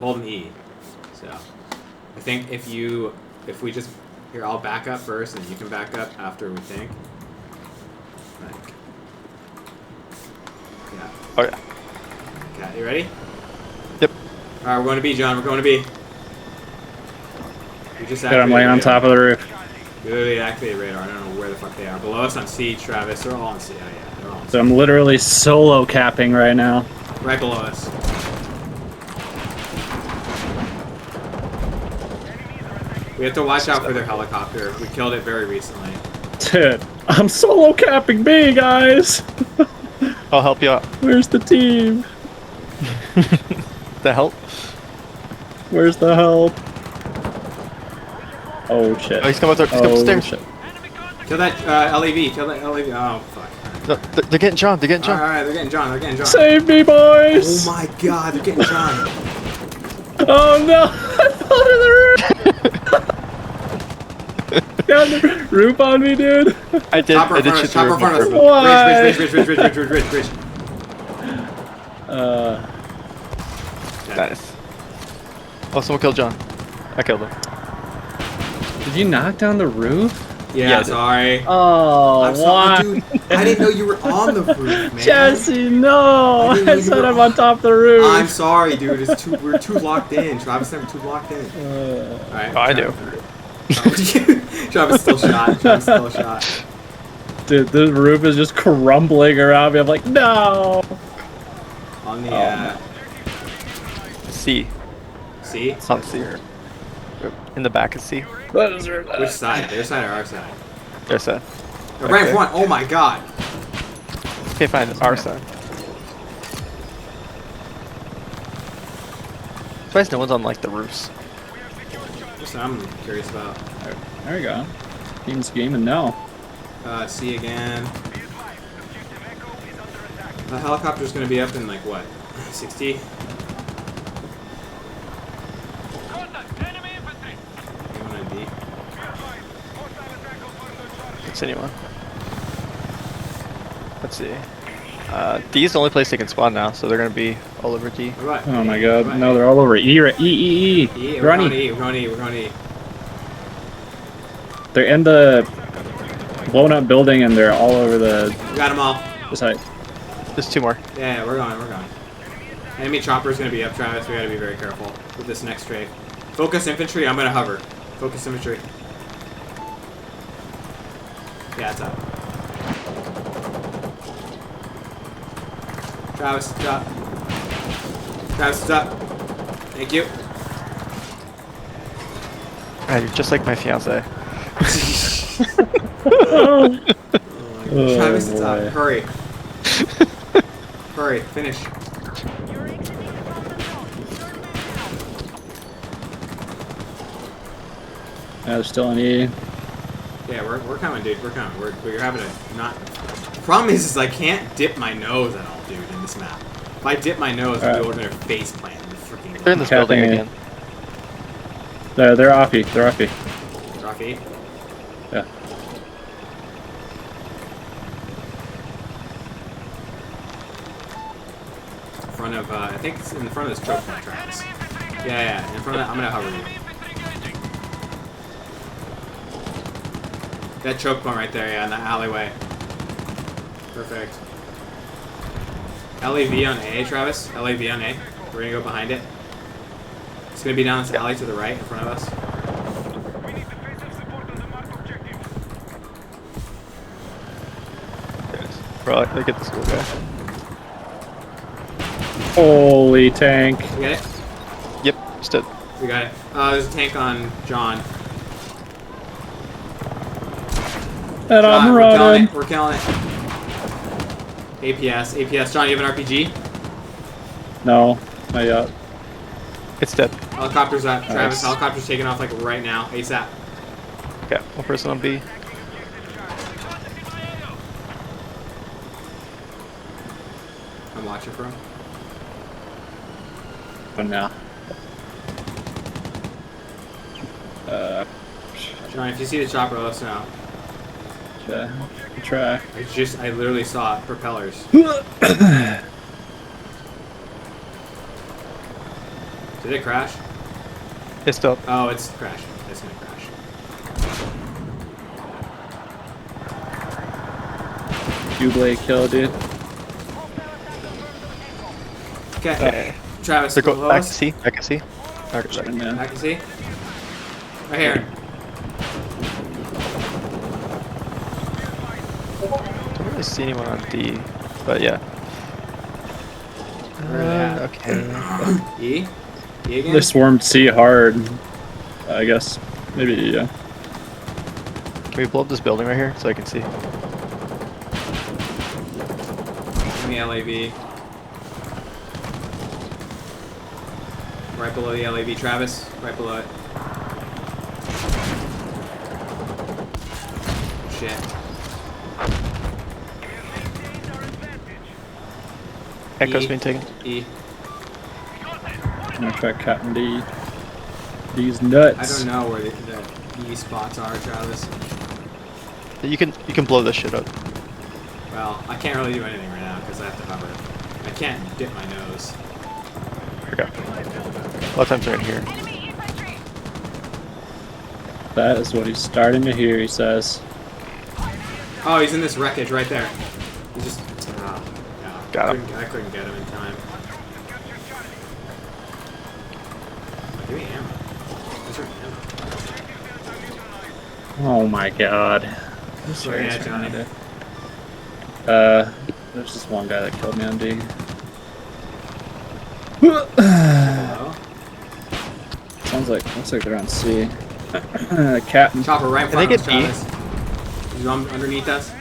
Holding E. So, I think if we just here, I'll back up first, and you can back up after we think. Like, yeah. Oh yeah. Okay, you ready? Yep. All right, we're going to B, John. We're going to B. We just Good, I'm laying on top of the roof. We literally activated radar. I don't know where the fuck they are. Below us on C, Travis. They're all on C. Oh, yeah, they're all on C. So I'm literally solo capping right now. Right below us. We have to watch out for their helicopter. We killed it very recently. Dude, I'm solo capping B, guys. I'll help you out. Where's the team? The help? Where's the help? Oh shit. Oh, he's coming up the stairs. Shit. Kill that LEV. Kill that LEV. Oh, fuck. No, they're getting John. They're getting John. Alright, they're getting John. They're getting John. Save me, boys! Oh my god, they're getting John. Oh no! I fell to the roof! Got the roof on me, dude! I did. Chopper I in did front of us. shoot Chopper in front of us. Why? Bridge. Nice. Oh, someone killed John. I killed him. Did you knock down the roof? Yeah, sorry. Oh, I'm sorry, dude. I didn't know you were on the roof, man. Jesse, no! I didn't know I you said were I'm on top of the roof. I'm sorry, dude. We're too locked in. Travis and I were too locked in. Alright. Oh, I do. Travis still shot. Dude, the roof is just crumbling around me. I'm like, no! On the, C. C? It's on C. In the back of C. Which side? Their side or our side? Their side. Right in front. Oh my god. Okay, fine. Our side. Surprised no one's on like the roofs. That's what I'm curious about. There we go. Team scheme and no. C again. The helicopter's gonna be up in like what? 60? It's anyone. Let's see. D is the only place they can spawn now, so they're gonna be all over D. Oh my god. No, they're all over E. E. We're on E. We're on E. They're in the blown up building and they're all over the Got them all. side. There's two more. Yeah, we're going. Enemy chopper's gonna be up, Travis. We gotta be very careful with this next strafe. Focus infantry. I'm gonna hover. Focus infantry. Yeah, it's up. Travis, it's up. Travis, it's up. Thank you. God, you're just like my fiance. Travis, it's up. Hurry. Hurry. Finish. They're still on E. Yeah, we're coming, dude. We're coming. We're having a not. The problem is I can't dip my nose at all, dude, in this map. If I dip my nose, we're gonna face plant in the freaking. They're in this building again. They're off E. They're off E. Rocky. Yeah. In front of, I think it's in front of this choke point, Travis. Yeah. In front of that, I'm gonna hover you. That choke point right there, yeah, in the alleyway. Perfect. LAV on A, Travis. LAV on A. We're gonna go behind it. It's gonna be down this alley to the right in front of us. Bro, look at this little guy. Holy tank. You get it? Yep, stood. We got it. There's a tank on John. And I'm running. We're killing it. APS. John, you have an RPG? No, not yet. It's dead. Helicopter's up. Nice. Travis, helicopter's taking off like right now. ASAP. Okay, one person on B. I'm watching for him. But now. John, if you see the chopper, let us know. Okay. Try. I literally saw it. Propellers. Did Did it crash? It's still. Oh, it's crashing. It's gonna crash. Jubilee kill, dude. Okay. Travis, So go below back to us. C. Back to C. Okay, sorry. Yeah. I can see. Right here. I don't really see anyone on D, but yeah. Where are they at? Okay. E? E again? They swarmed C hard. I guess. Maybe, yeah. Can we blow up this building right here so I can see? Give me LAV. Right below the LAV, Travis. Right below it. Shit. Echo's E. being taken. E. I'm gonna try Captain D. These nuts. I don't know where the E spots are, Travis. You can blow this shit up. Well, I can't really do anything right now because I have to hover. I can't dip my nose. Here we go. A lot of times right here. That is what he's starting to hear, he says. Oh, he's in this wreckage right there. He's just... Oh, no. Got him. I couldn't get him in time. Oh, give me ammo. Where's your ammo? Oh my god. Where you at, Johnny? There's this one guy that killed me on D. Hello? Looks like they're on C. Captain. Chopper right in Can front they of us, get Travis. He's underneath us.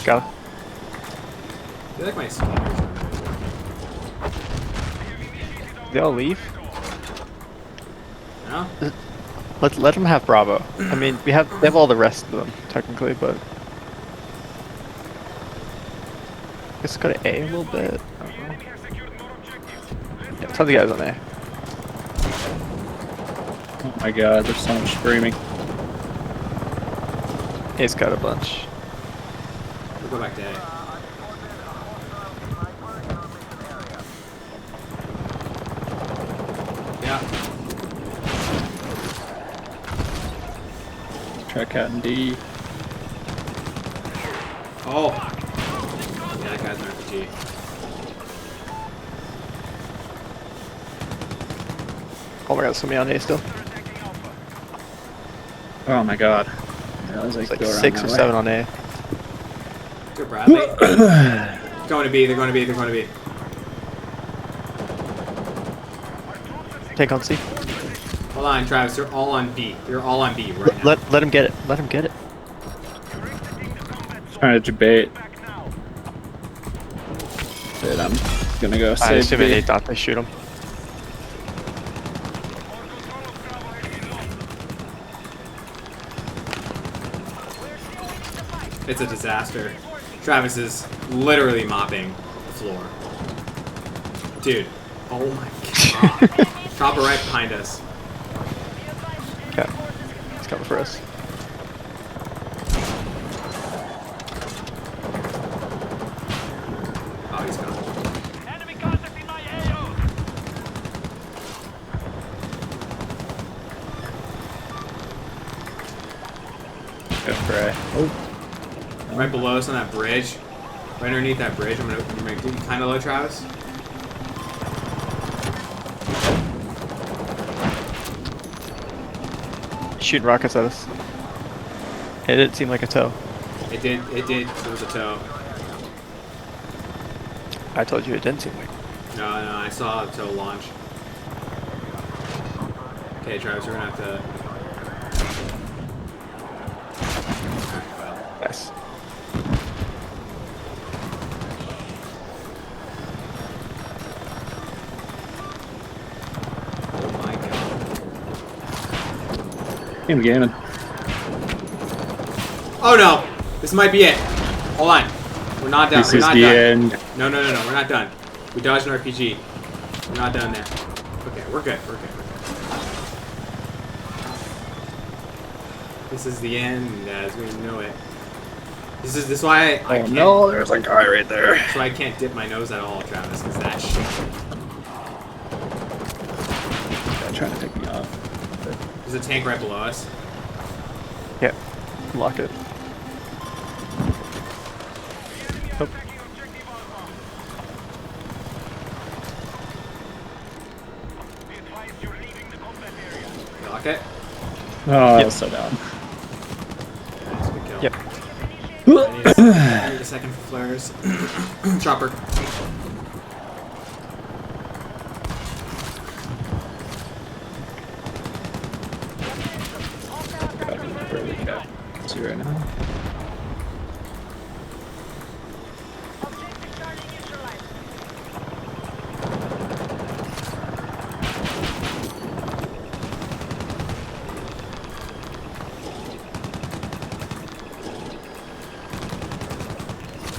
Got it. I feel like my scanners are They all leave. No? Let them have Bravo. I mean, they have all the rest of them technically, but I guess go to A a little bit. I don't know. Yeah, tons of guys on A. Oh my god, there's so much screaming. A's got a bunch. We'll go back to A. Yeah. Try Captain D. Oh! Yeah, that guy's an RPG. Oh my god, somebody on A still. Oh my god. Yeah, I was It's like, like go around 6 that or way. 7 on A. Good, Bradley. Going to B, they're going to B, they're going to B. Take on C. Hold on, Travis, they're all on B. They're all on B right now. Let him get it. Let him get it. Trying to debate. But I'm gonna go I save assume B. they thought they shoot him. It's a disaster. Travis is literally mopping the floor. Dude. Oh my god. Chopper right behind us. Okay. He's coming for us. Oh, he's gone. Go for A. Oh, Right below us on that bridge. Right underneath that bridge. I'm gonna do kind of low, Travis. Shooting rockets at us. It didn't seem like a tow. It did. It was a tow. I told you it didn't seem like. No, I saw a tow launch. Okay, Travis, we're gonna have to. Alright, well. Nice. Oh my god. gaming. Oh no! This might be it. Hold on. We're not done. This We're is not the done. end. No, we're not done. We dodged an RPG. We're not done there. Okay, we're good. We're good. This is the end as we know it. This is why I Oh can't. no, there's a guy right there. That's why I can't dip my nose at all, Travis. Cause that shit. Guy trying to pick me off. There's a tank right below us. Yeah. Lock it. Oh. Lock it. Oh, I Yep. was so down. Nice, good kill. Yep. I need a second for flares. Chopper. God, I'm barely got see right now.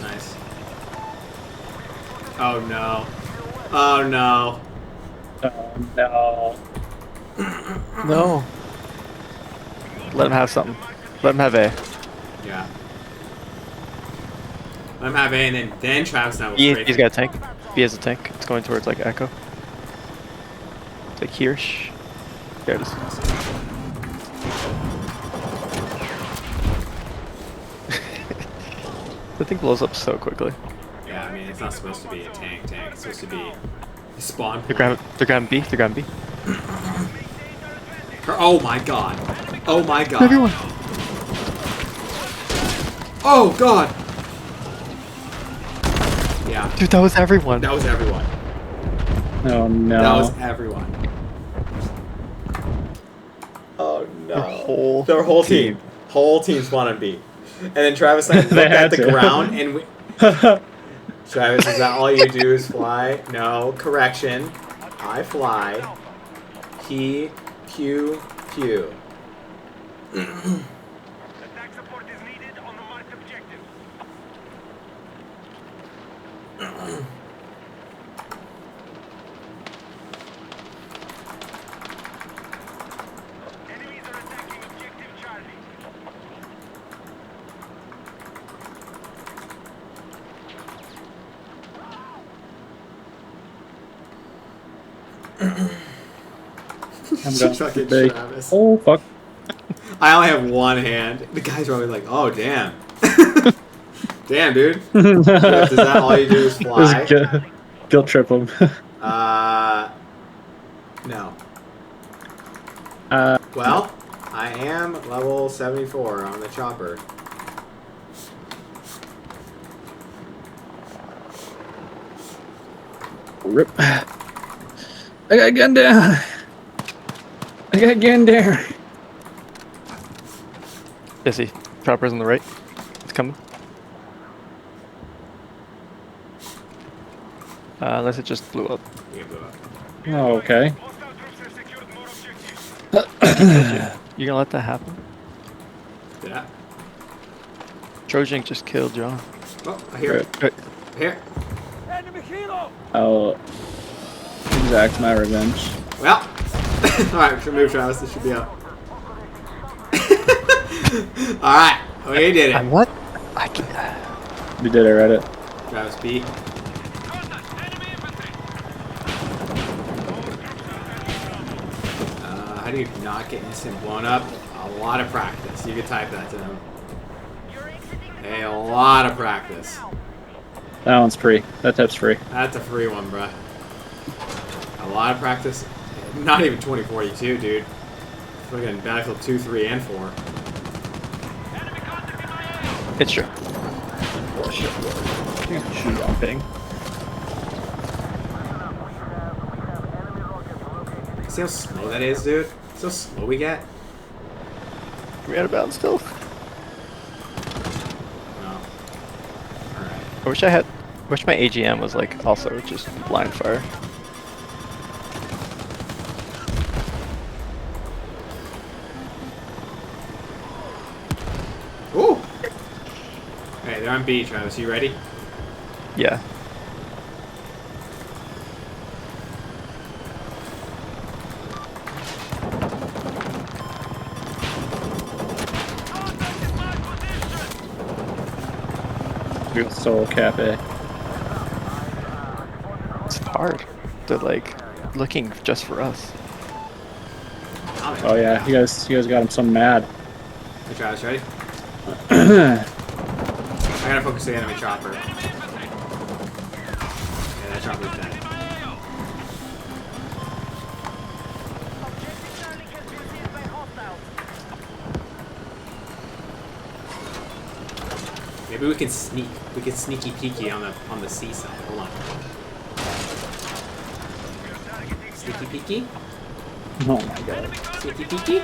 Nice. Oh no. Oh no. Oh no. No. Let him have something. Let him have A. Yeah. Let him have A, and then Travis and I will He's strafe got a tank. B has a tank. It's going towards like Echo. It's like here-ish. There it is. The thing blows up so quickly. Yeah, I mean, it's not supposed to be a tank. It's supposed to be a spawn They're point. grabbing B. They're grabbing B. Oh my god. Oh my god. Everyone. Oh god. Yeah. Dude, that was everyone. That was everyone. Oh no. That was everyone. Oh no. Their whole team. Whole team spawned on B. And then Travis like looked They at had the to. ground and we Travis, is that all you do is fly? No, correction. I fly. He, Q, Q. Attack support is needed on the marked objective. Enemies are attacking objective Charlie. I'm going Fucking big. Travis. Oh fuck. I only have one hand. The guy's probably like, oh damn. Damn, dude. Is that all you do is fly? Just guilt trip him. No. Uh, Well, I am level 74 on the chopper. rip. I got gun down. I got gun down. Is he? Chopper's on the right. It's coming. Unless it just blew up. Yeah, blew up. Oh, okay. Hostile troops have secured more objectives. You gonna let that happen? Yeah. Trojan just killed John. Oh, I hear it. Right. I hear it. Enemy helo! I'll exact my revenge. Well. Alright, we should move, Travis. This should be up. Alright. We did it. What? I can't. We did it, Reddit. Travis beat. Enemy infantry! How do you not get instant blown up? A lot of practice. You could type that to them. A lot of practice. That one's free. That tip's free. That's a free one, bruh. A lot of practice. Not even 2042, dude. Fucking Battlefield 2, 3, and 4. It's true. Shoot on ping. See how slow that is, dude? See how slow we get? We out of bounds still. No. Alright. I wish my AGM was like also just blind fire. Ooh! Hey, they're on B, Travis. You ready? Yeah. Soul Cafe. It's hard to like looking just for us. Oh yeah, you guys got him so mad. Hey, Travis, ready? I gotta focus the enemy chopper. Yeah, that chopper's dead. Maybe we can sneak. We can sneaky peeky on the sea side. Hold on. Sneaky peeky. Oh my god. Sneaky peeky.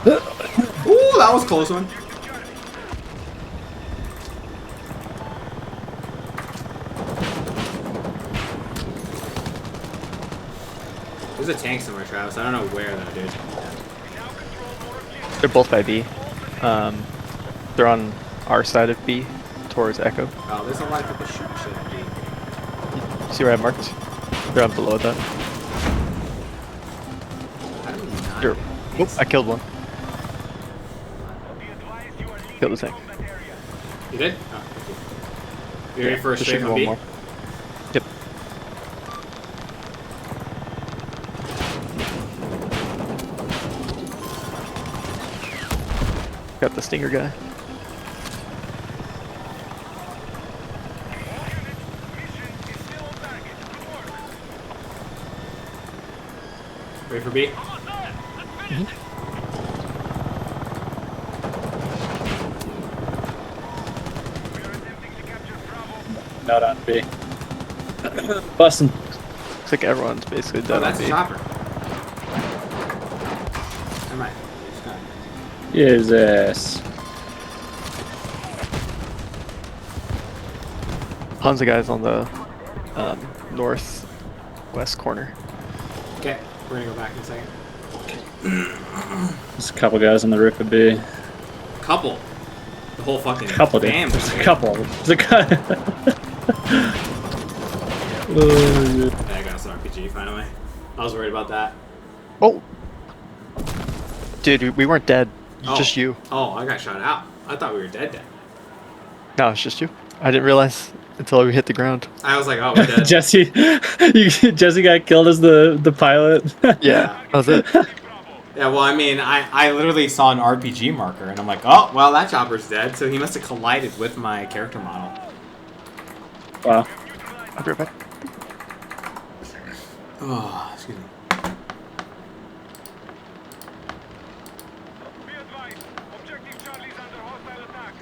Ooh, that was a close one. There's a tank somewhere, Travis. I don't know where though, dude. They're both by B. They're on our side of B, towards Echo. Oh, there's a lot of people shooting shit at me. See where I marked? They're on below that. I don't know. Here. Oop, I killed one. Killed the tank. You did? Oh, okay. You ready for a There straight should be from one B? more. Yep. Got the stinger guy. Ready for B? Not on B. Busting. Looks like everyone's basically Oh, dead that's on a B. chopper. Never mind. Jesus. Tons of guys on the northwest corner. Okay, we're gonna go back in a second. There's a couple guys on the roof of B. Couple. The whole fucking Couple, dude. damn. There's a couple. There's a guy. Oh, yeah. Yeah, I got us an RPG finally. I was worried about that. Oh! Dude, we weren't dead. Oh. Just you. Oh, I got shot out. I thought we were dead. No, it's just you. I didn't realize until we hit the ground. I was like, oh, we're dead. Jesse, Jesse got killed as the pilot. Yeah, that was it. Yeah, well, I mean, I literally saw an RPG marker, and I'm like, oh, well, that chopper's dead, so he must have collided with my character model. Wow. I'll be right back. Oh, excuse me. Be advised, objective Charlie is under hostile attack.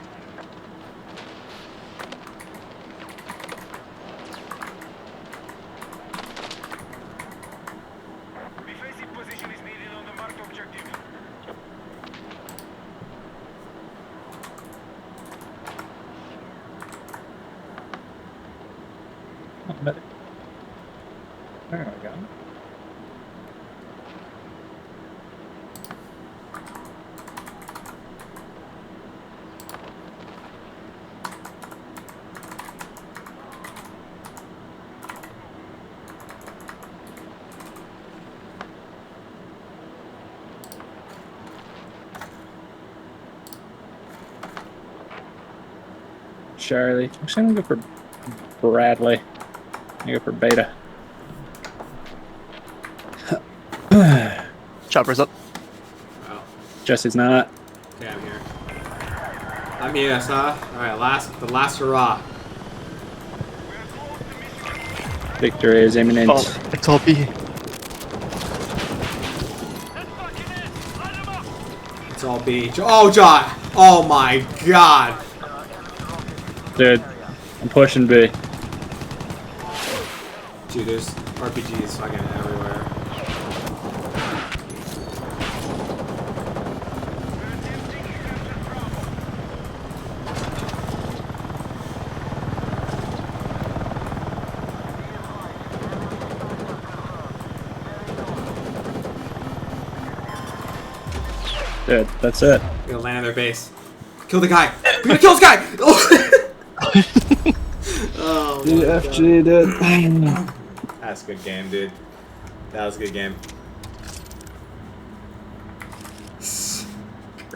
Defensive position is needed on the marked objective. There we go. Charlie. Actually, I'm gonna go for Bradley. I'm gonna go for Beta. Chopper's up. Oh, Jesse's not. okay, I'm here. I'm here, sir. Alright, the last hurrah. Victory is imminent. Oh, it's all B. It's all B. Oh, John! Oh my god! Dude, I'm pushing B. Dude, there's RPGs fucking everywhere. Dude, that's it. We're gonna land on their base. Kill the guy! We're gonna kill this guy! Oh my god. DFG, dude. That's a good game, dude. That was a good game.